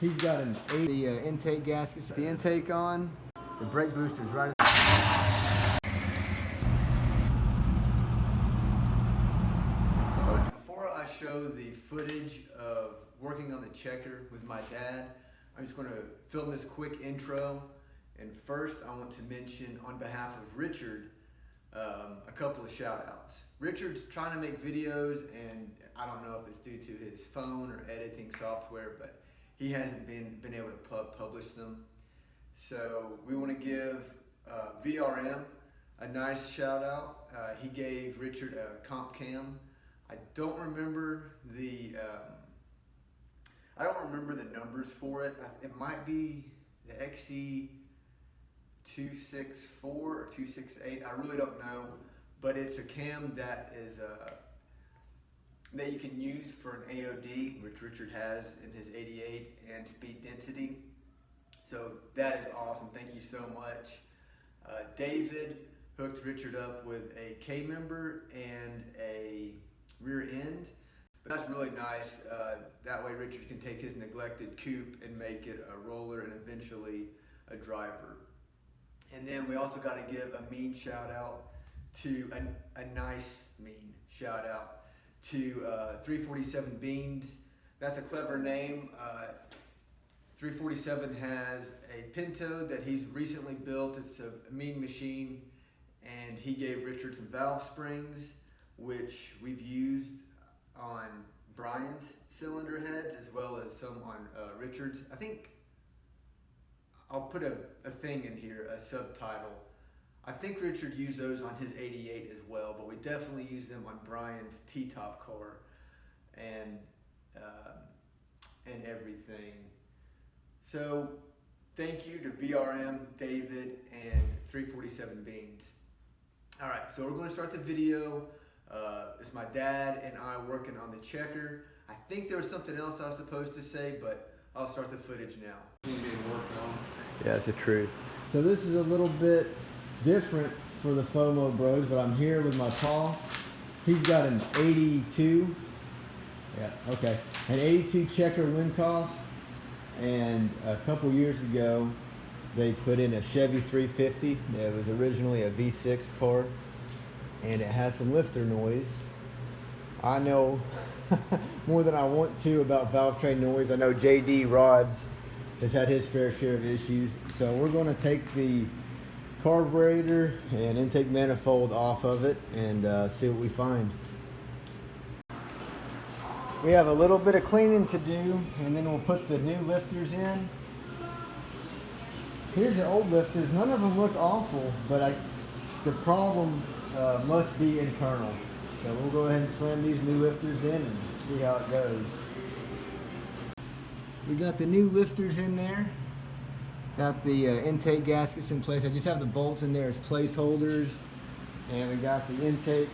He's got an 80 intake gasket. The intake on, the brake booster's right in. Before I show the footage of working on the Checker with my dad, I'm just going to film this quick intro. And first, I want to mention on behalf of Richard, a couple of shout outs. Richard's trying to make videos, and I don't know if it's due to his phone or editing software, but he hasn't been able to publish them. So we want to give VRM a nice shout out. He gave Richard a comp cam. I don't remember the numbers for it. It might be the XC 264 or 268. I really don't know, but it's a cam that is that you can use for an AOD, which Richard has in his 88 and speed density. So that is awesome. Thank you so much. David hooked Richard up with a K member and a rear end. But that's really nice. That way Richard can take his neglected coupe and make it a roller and eventually a driver. And then we also got to give a mean shout out to a nice mean shout out to 347 Beans. That's a clever name. 347 has a Pinto that he's recently built. It's a mean machine, and he gave Richard some valve springs, which we've used on Brian's cylinder heads as well as some on Richard's. I think I'll put a thing in here, a subtitle. I think Richard used those on his 88 as well, but we definitely used them on Brian's T-top car and everything. So thank you to VRM, David, and 347 Beans. All right, so we're going to start the video. It's my dad and I working on the Checker. I think there was something else I was supposed to say, but I'll start the footage now. Yeah, it's the truth. So this is a little bit different for the FOMO bros, but I'm here with my pa. He's got an 82. Yeah, okay. An 82 Checker Winkoff. And a couple years ago, they put in a Chevy 350. It was originally a V6 car, and it has some lifter noise. I know more than I want to about valve train noise. I know JD Rods has had his fair share of issues. So we're going to take the carburetor and intake manifold off of it and see what we find. We have a little bit of cleaning to do, and then we'll put the new lifters in. Here's the old lifters. None of them look awful, but the problem must be internal. So we'll go ahead and slam these new lifters in and see how it goes. We got the new lifters in there. Got the intake gaskets in place. I just have the bolts in there as placeholders. And we got the intake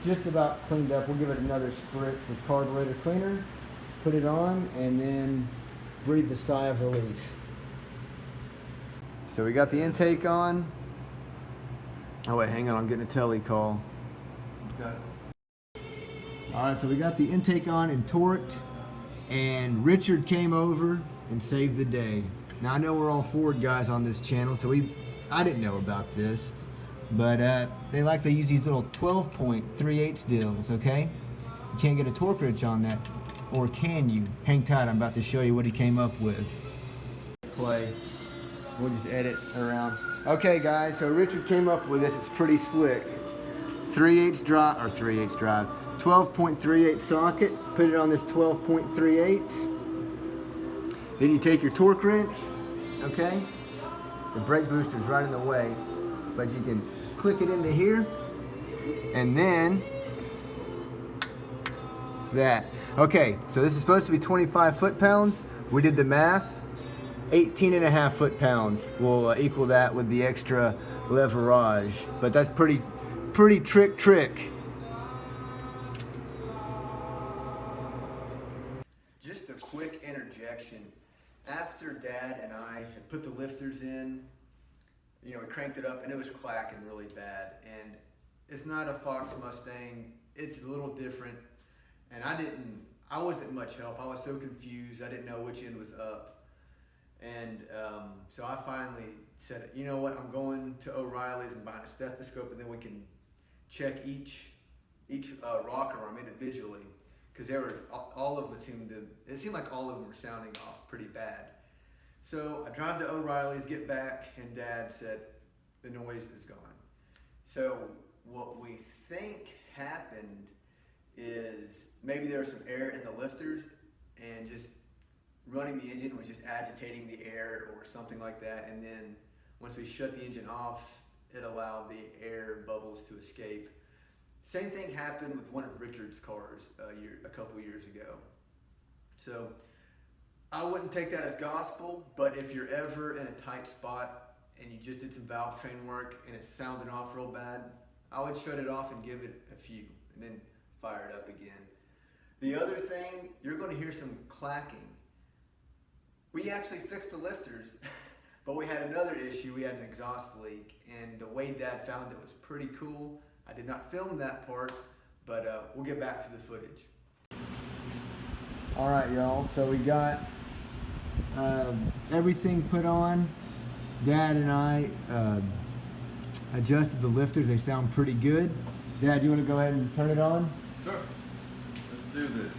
just about cleaned up. We'll give it another spritz with carburetor cleaner. Put it on and then breathe the sigh of relief. So we got the intake on. Oh wait, hang on, I'm getting a tele call. Okay. Alright, so we got the intake on and torqued, and Richard came over and saved the day. Now I know we're all Ford guys on this channel, so I didn't know about this, but they like to use these little 12.38 deals, okay? You can't get a torque wrench on that, or can you? Hang tight, I'm about to show you what he came up with. Play. We'll just edit around. Okay guys, so Richard came up with this. It's pretty slick. 3/8 drive, or 3/8 drive. 12.38 socket. Put it on this 12.38. Then you take your torque wrench, okay? The brake booster's right in the way, but you can click it into here, and then that. Okay, so this is supposed to be 25 foot-pounds. We did the math. 18.5 foot-pounds will equal that with the extra leverage, but that's pretty trick. Just a quick interjection. After Dad and I had put the lifters in, we cranked it up and it was clacking really bad. And it's not a Fox Mustang. It's a little different. And I I wasn't much help. I was so confused. I didn't know which end was up. And so I finally said, you know what, I'm going to O'Reilly's and buying a stethoscope, and then we can check each rocker arm individually, because all of them it seemed like all of them were sounding off pretty bad. So I drive to O'Reilly's, get back, and Dad said the noise is gone. So what we think happened is maybe there was some air in the lifters, and just running the engine was just agitating the air or something like that. And then once we shut the engine off, it allowed the air bubbles to escape. Same thing happened with one of Richard's cars a couple years ago. So I wouldn't take that as gospel, but if you're ever in a tight spot and you just did some valve train work and it's sounding off real bad, I would shut it off and give it a few and then fire it up again. The other thing, you're going to hear some clacking. We actually fixed the lifters, but we had another issue. We had an exhaust leak, and the way Dad found it was pretty cool. I did not film that part, but we'll get back to the footage. All right, y'all, so we got everything put on. Dad and I adjusted the lifters. They sound pretty good. Dad, do you want to go ahead and turn it on? Sure. Let's do this.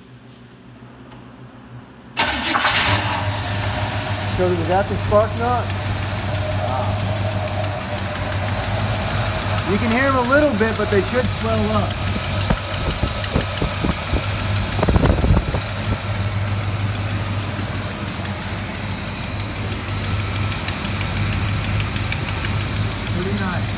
So we got the spark nut. You can hear them a little bit, but they should swell up. Pretty nice.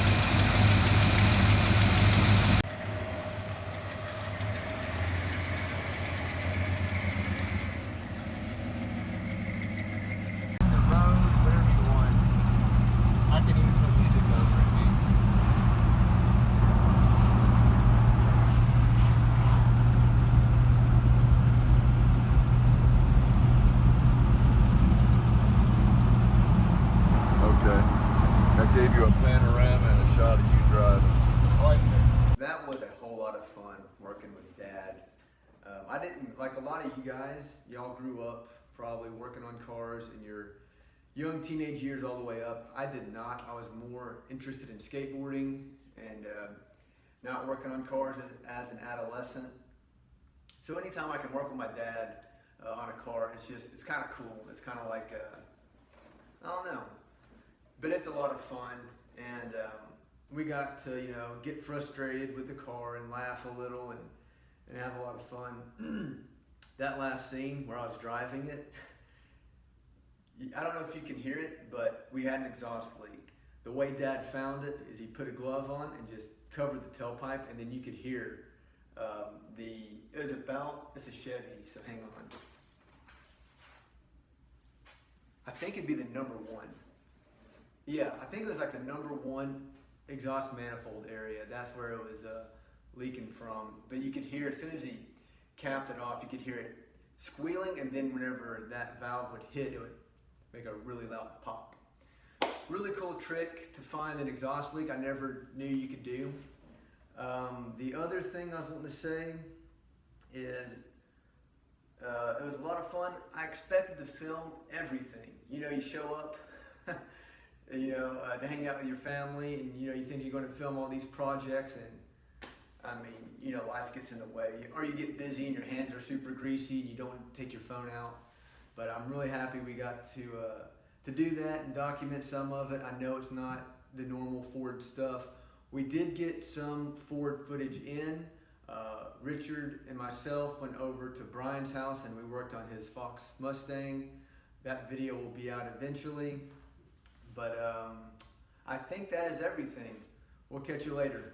Gave you a panorama and a shot of you driving. That was a whole lot of fun working with Dad. I didn't, like a lot of you guys, y'all grew up probably working on cars in your young teenage years all the way up. I did not. I was more interested in skateboarding and not working on cars as an adolescent. So anytime I can work with my dad on a car, it's kind of cool. It's kind of like, I don't know. But it's a lot of fun, and we got to, get frustrated with the car and laugh a little and have a lot of fun. That last scene where I was driving it, I don't know if you can hear it, but we had an exhaust leak. The way Dad found it is he put a glove on and just covered the tailpipe, and then you could hear it's a Chevy, so hang on. I think it'd be the #1. Yeah, I think it was like the #1 exhaust manifold area. That's where it was leaking from. But you could hear, as soon as he capped it off, you could hear it squealing, and then whenever that valve would hit, it would make a really loud pop. Really cool trick to find an exhaust leak I never knew you could do. The other thing I was wanting to say is it was a lot of fun. I expected to film everything. You show up to hang out with your family, and you think you're going to film all these projects, and life gets in the way, or you get busy and your hands are super greasy and you don't want to take your phone out. But I'm really happy we got to do that and document some of it. I know it's not the normal Ford stuff. We did get some Ford footage in. Richard and myself went over to Brian's house and we worked on his Fox Mustang. That video will be out eventually. But I think that is everything. We'll catch you later.